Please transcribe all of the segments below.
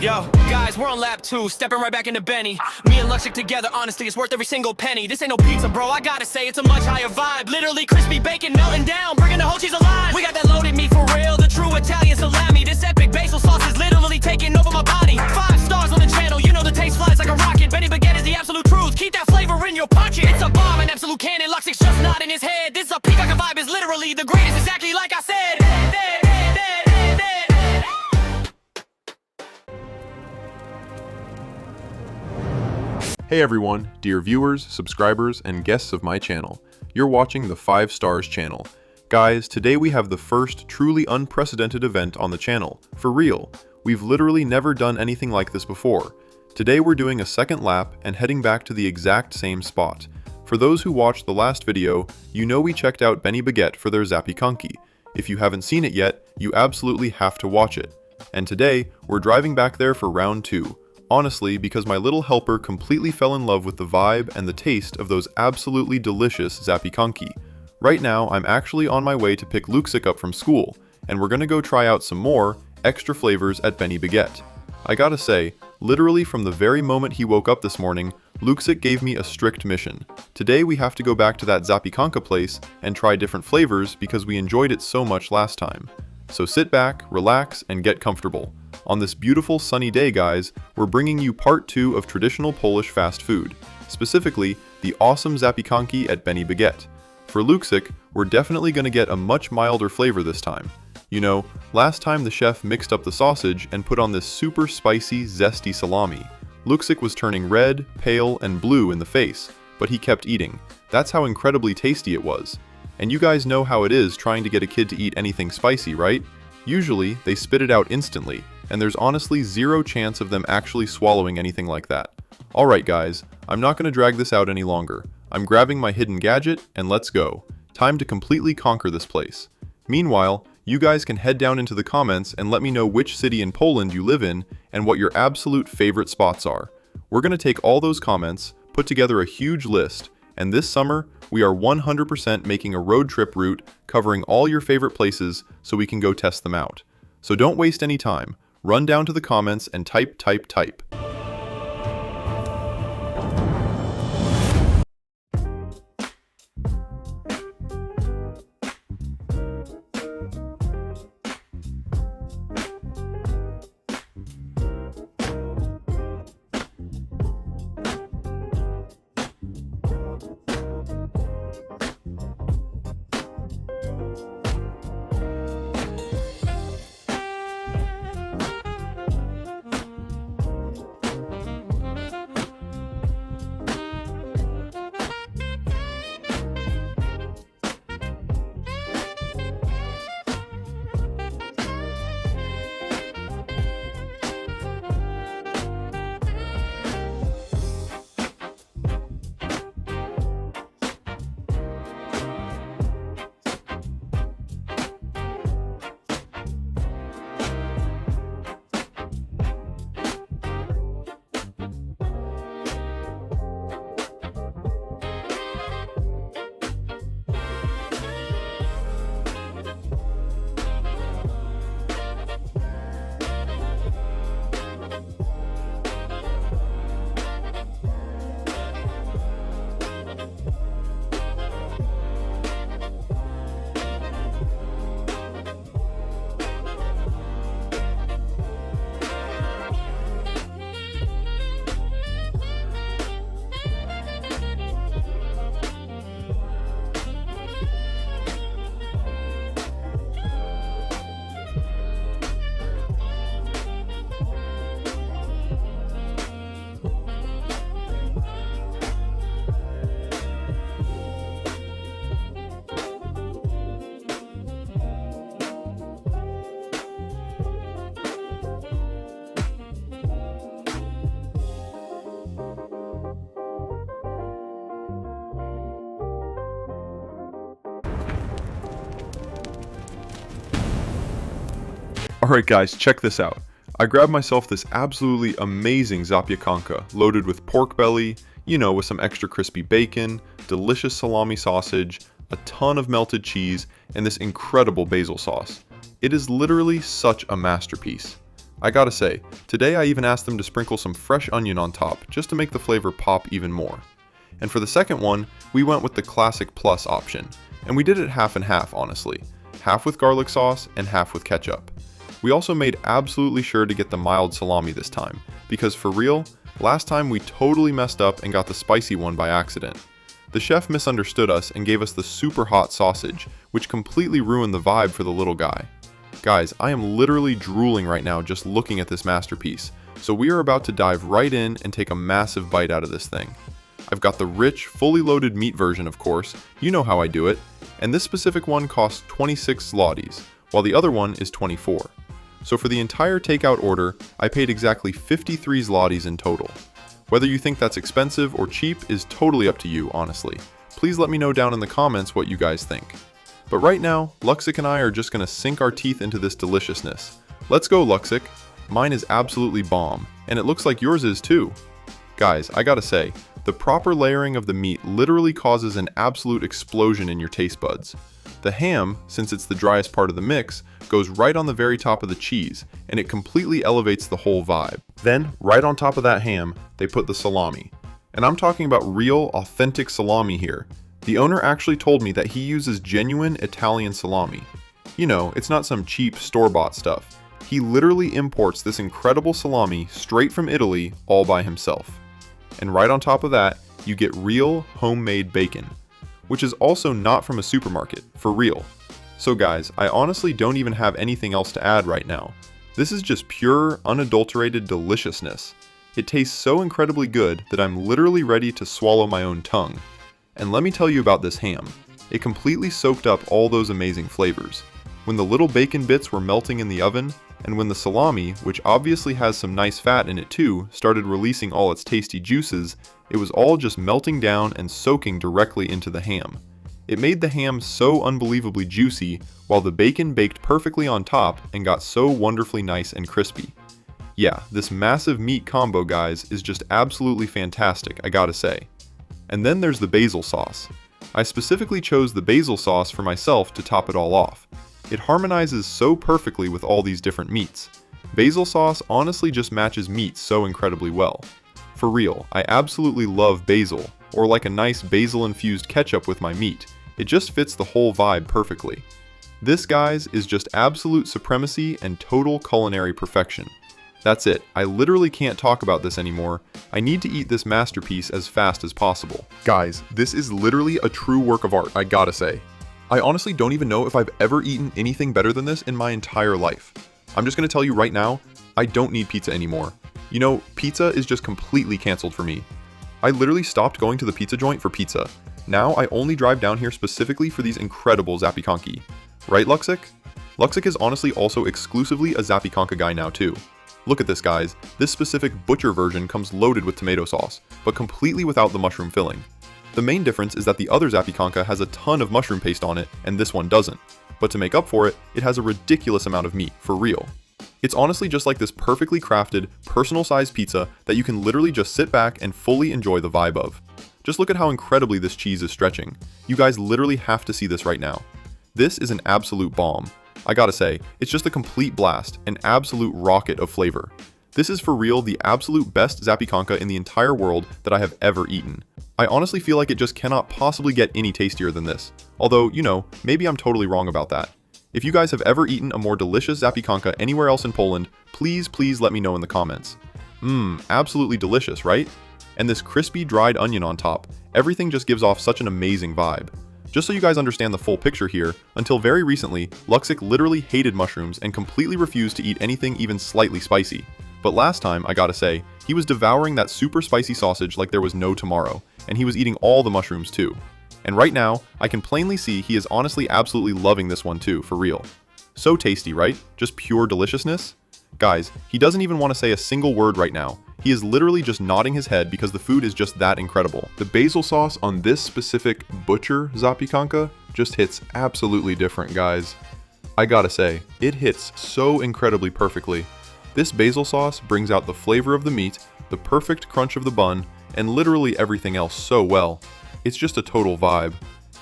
Yo, guys, we're on lap 2, stepping right back into Benny. Me and Luxic together, honestly, it's worth every single penny. This ain't no pizza, bro, I gotta say, it's a much higher vibe. Literally crispy bacon melting down, bringing the whole cheese alive. We got that loaded meat for real, the true Italian salami. This epic basil sauce is literally taking over my body. 5 stars on the channel, you know the taste flies like a rocket. Benny Baguette is the absolute truth, keep that flavor in your pocket. It's a bomb, an absolute cannon, Luxic's just not in his head. This is a peacock vibe, is literally the greatest, exactly like I said. Hey everyone, dear viewers, subscribers, and guests of my channel. You're watching the 5 Stars channel. Guys, today we have the first truly unprecedented event on the channel. For real. We've literally never done anything like this before. Today we're doing a second lap and heading back to the exact same spot. For those who watched the last video, you know we checked out Benny Baguette for their Zappy Conky. If you haven't seen it yet, you absolutely have to watch it. And today, we're driving back there for round 2. Honestly, because my little helper completely fell in love with the vibe and the taste of those absolutely delicious Zappy Conky. Right now, I'm actually on my way to pick Luxic up from school, and we're gonna go try out some more extra flavors at Benny Baguette. I gotta say, literally from the very moment he woke up this morning, Luxic gave me a strict mission. Today we have to go back to that Zappy Conka place and try different flavors because we enjoyed it so much last time. So sit back, relax, and get comfortable. On this beautiful sunny day, guys, we're bringing you part 2 of traditional Polish fast food, specifically the awesome Zappy Conky at Benny Baguette. For Luxic, we're definitely going to get a much milder flavor this time. You know, last time the chef mixed up the sausage and put on this super spicy, zesty salami. Luxic was turning red, pale, and blue in the face, but he kept eating. That's how incredibly tasty it was. And you guys know how it is trying to get a kid to eat anything spicy, right? Usually, they spit it out instantly, and there's honestly zero chance of them actually swallowing anything like that. Alright guys, I'm not going to drag this out any longer. I'm grabbing my hidden gadget, and let's go. Time to completely conquer this place. Meanwhile, you guys can head down into the comments and let me know which city in Poland you live in and what your absolute favorite spots are. We're going to take all those comments, put together a huge list, and this summer, we are 100% making a road trip route covering all your favorite places so we can go test them out. So don't waste any time. Run down to the comments and type. Alright guys, check this out. I grabbed myself this absolutely amazing zapiekanka, loaded with pork belly, you know, with some extra crispy bacon, delicious salami sausage, a ton of melted cheese, and this incredible basil sauce. It is literally such a masterpiece. I gotta say, today I even asked them to sprinkle some fresh onion on top just to make the flavor pop even more. And for the second one, we went with the classic plus option, and we did it half and half honestly, half with garlic sauce and half with ketchup. We also made absolutely sure to get the mild salami this time, because for real, last time we totally messed up and got the spicy one by accident. The chef misunderstood us and gave us the super hot sausage, which completely ruined the vibe for the little guy. Guys, I am literally drooling right now just looking at this masterpiece, so we are about to dive right in and take a massive bite out of this thing. I've got the rich, fully loaded meat version of course, you know how I do it, and this specific one costs 26 zlotys, while the other one is 24. So for the entire takeout order, I paid exactly 53 zlotys in total. Whether you think that's expensive or cheap is totally up to you, honestly. Please let me know down in the comments what you guys think. But right now, Luxic and I are just gonna sink our teeth into this deliciousness. Let's go, Luxic. Mine is absolutely bomb, and it looks like yours is too. Guys, I gotta say, the proper layering of the meat literally causes an absolute explosion in your taste buds. The ham, since it's the driest part of the mix, goes right on the very top of the cheese, and it completely elevates the whole vibe. Then, right on top of that ham, they put the salami. And I'm talking about real, authentic salami here. The owner actually told me that he uses genuine Italian salami. You know, it's not some cheap store-bought stuff. He literally imports this incredible salami straight from Italy all by himself. And right on top of that, you get real, homemade bacon, which is also not from a supermarket, for real. So guys, I honestly don't even have anything else to add right now. This is just pure, unadulterated deliciousness. It tastes so incredibly good that I'm literally ready to swallow my own tongue. And let me tell you about this ham. It completely soaked up all those amazing flavors. When the little bacon bits were melting in the oven, and when the salami, which obviously has some nice fat in it too, started releasing all its tasty juices, it was all just melting down and soaking directly into the ham. It made the ham so unbelievably juicy, while the bacon baked perfectly on top and got so wonderfully nice and crispy. Yeah, this massive meat combo, guys, is just absolutely fantastic, I gotta say. And then there's the basil sauce. I specifically chose the basil sauce for myself to top it all off. It harmonizes so perfectly with all these different meats. Basil sauce honestly just matches meat so incredibly well. For real, I absolutely love basil, or like a nice basil-infused ketchup with my meat. It just fits the whole vibe perfectly. This, guys, is just absolute supremacy and total culinary perfection. That's it, I literally can't talk about this anymore. I need to eat this masterpiece as fast as possible. Guys, this is literally a true work of art, I gotta say. I honestly don't even know if I've ever eaten anything better than this in my entire life. I'm just gonna tell you right now, I don't need pizza anymore. You know, pizza is just completely canceled for me. I literally stopped going to the pizza joint for pizza. Now I only drive down here specifically for these incredible zapiekanki. Right, Luxic? Luxic is honestly also exclusively a zapiekanka guy now too. Look at this, guys. This specific butcher version comes loaded with tomato sauce, but completely without the mushroom filling. The main difference is that the other zapiekanka has a ton of mushroom paste on it, and this one doesn't. But to make up for it, it has a ridiculous amount of meat, for real. It's honestly just like this perfectly crafted, personal-sized pizza that you can literally just sit back and fully enjoy the vibe of. Just look at how incredibly this cheese is stretching. You guys literally have to see this right now. This is an absolute bomb. I gotta say, it's just a complete blast, an absolute rocket of flavor. This is for real the absolute best zapiekanka in the entire world that I have ever eaten. I honestly feel like it just cannot possibly get any tastier than this. Although, you know, maybe I'm totally wrong about that. If you guys have ever eaten a more delicious zapiekanka anywhere else in Poland, please let me know in the comments. Absolutely delicious, right? And this crispy dried onion on top, everything just gives off such an amazing vibe. Just so you guys understand the full picture here, until very recently, Luxic literally hated mushrooms and completely refused to eat anything even slightly spicy. But last time, I gotta say, he was devouring that super spicy sausage like there was no tomorrow, and he was eating all the mushrooms too. And right now, I can plainly see he is honestly absolutely loving this one too, for real. So tasty, right? Just pure deliciousness? Guys, he doesn't even want to say a single word right now. He is literally just nodding his head because the food is just that incredible. The basil sauce on this specific butcher zapiekanka just hits absolutely different, guys. I gotta say, it hits so incredibly perfectly. This basil sauce brings out the flavor of the meat, the perfect crunch of the bun, and literally everything else so well. It's just a total vibe.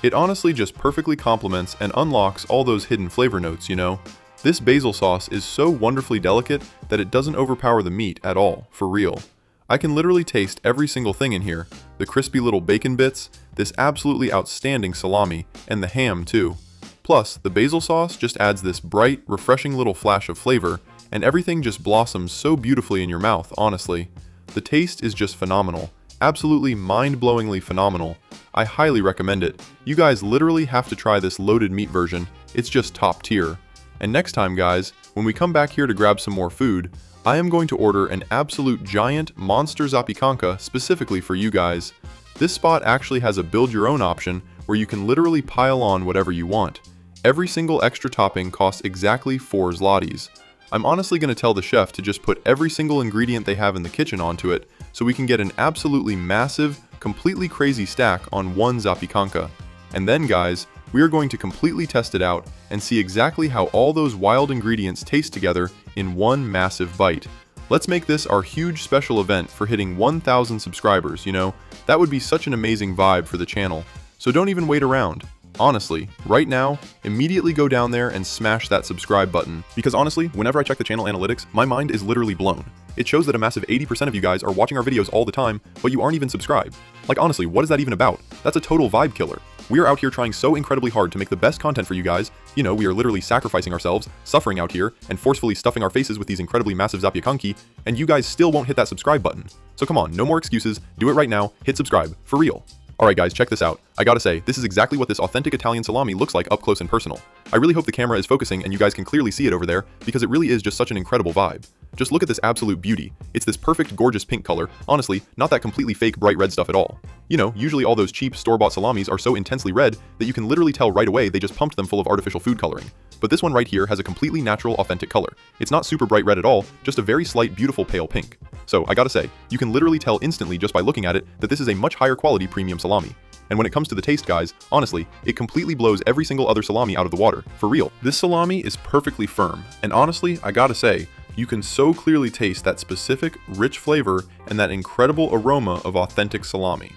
It honestly just perfectly complements and unlocks all those hidden flavor notes, you know? This basil sauce is so wonderfully delicate that it doesn't overpower the meat at all, for real. I can literally taste every single thing in here, the crispy little bacon bits, this absolutely outstanding salami, and the ham too. Plus, the basil sauce just adds this bright, refreshing little flash of flavor, and everything just blossoms so beautifully in your mouth, honestly. The taste is just phenomenal, absolutely mind-blowingly phenomenal. I highly recommend it. You guys literally have to try this loaded meat version, it's just top tier. And next time guys, when we come back here to grab some more food, I am going to order an absolute giant monster zapiekanka specifically for you guys. This spot actually has a build your own option where you can literally pile on whatever you want. Every single extra topping costs exactly 4 zlotys. I'm honestly going to tell the chef to just put every single ingredient they have in the kitchen onto it so we can get an absolutely massive, completely crazy stack on one zapiekanka. And then guys, we are going to completely test it out and see exactly how all those wild ingredients taste together in one massive bite. Let's make this our huge special event for hitting 1,000 subscribers, you know? That would be such an amazing vibe for the channel. So don't even wait around. Honestly, right now, immediately go down there and smash that subscribe button. Because honestly, whenever I check the channel analytics, my mind is literally blown. It shows that a massive 80% of you guys are watching our videos all the time, but you aren't even subscribed. Like honestly, what is that even about? That's a total vibe killer. We are out here trying so incredibly hard to make the best content for you guys. You know, we are literally sacrificing ourselves, suffering out here, and forcefully stuffing our faces with these incredibly massive zapiekanki, and you guys still won't hit that subscribe button. So come on, no more excuses, do it right now, hit subscribe, for real. Alright guys, check this out. I gotta say, this is exactly what this authentic Italian salami looks like up close and personal. I really hope the camera is focusing and you guys can clearly see it over there, because it really is just such an incredible vibe. Just look at this absolute beauty. It's this perfect, gorgeous pink color, honestly, not that completely fake bright red stuff at all. You know, usually all those cheap store-bought salamis are so intensely red that you can literally tell right away they just pumped them full of artificial food coloring. But this one right here has a completely natural, authentic color. It's not super bright red at all, just a very slight, beautiful pale pink. So I gotta say, you can literally tell instantly just by looking at it that this is a much higher quality premium salami. And when it comes to the taste guys, honestly, it completely blows every single other salami out of the water, for real. This salami is perfectly firm, and honestly, I gotta say, you can so clearly taste that specific, rich flavor and that incredible aroma of authentic salami.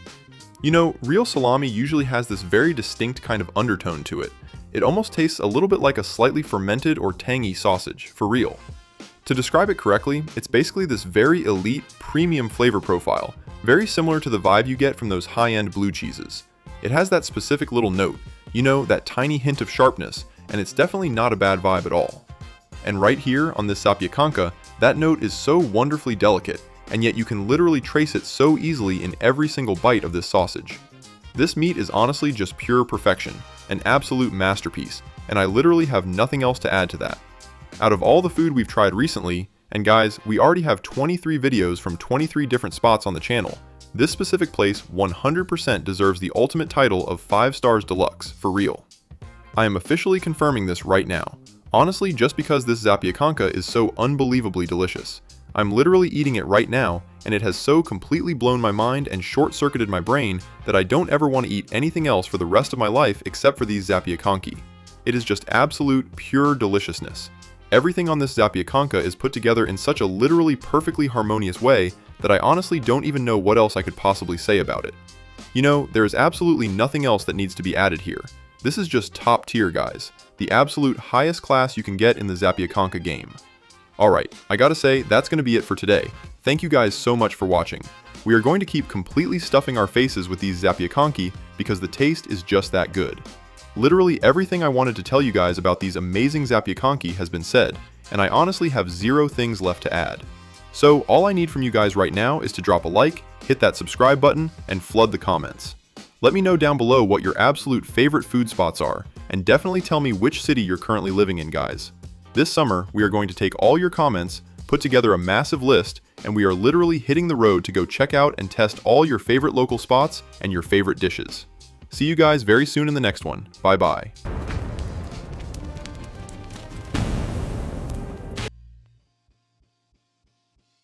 You know, real salami usually has this very distinct kind of undertone to it. It almost tastes a little bit like a slightly fermented or tangy sausage, for real. To describe it correctly, it's basically this very elite, premium flavor profile, very similar to the vibe you get from those high-end blue cheeses. It has that specific little note, you know, that tiny hint of sharpness, and it's definitely not a bad vibe at all. And right here on this zapiekanka, that note is so wonderfully delicate, and yet you can literally trace it so easily in every single bite of this sausage. This meat is honestly just pure perfection, an absolute masterpiece, and I literally have nothing else to add to that. Out of all the food we've tried recently, and guys, we already have 23 videos from 23 different spots on the channel, this specific place 100% deserves the ultimate title of 5 stars deluxe, for real. I am officially confirming this right now. Honestly, just because this zapiekanka is so unbelievably delicious. I'm literally eating it right now, and it has so completely blown my mind and short-circuited my brain that I don't ever want to eat anything else for the rest of my life except for these zapiekanki. It is just absolute, pure deliciousness. Everything on this zapiekanka is put together in such a literally perfectly harmonious way that I honestly don't even know what else I could possibly say about it. You know, there is absolutely nothing else that needs to be added here. This is just top tier, guys. The absolute highest class you can get in the zapiekanka game. Alright, I gotta say, that's gonna be it for today. Thank you guys so much for watching. We are going to keep completely stuffing our faces with these zapiekanki because the taste is just that good. Literally everything I wanted to tell you guys about these amazing zapiekanki has been said, and I honestly have 0 things left to add. So all I need from you guys right now is to drop a like, hit that subscribe button, and flood the comments. Let me know down below what your absolute favorite food spots are, and definitely tell me which city you're currently living in, guys. This summer, we are going to take all your comments, put together a massive list, and we are literally hitting the road to go check out and test all your favorite local spots and your favorite dishes. See you guys very soon in the next one. Bye bye.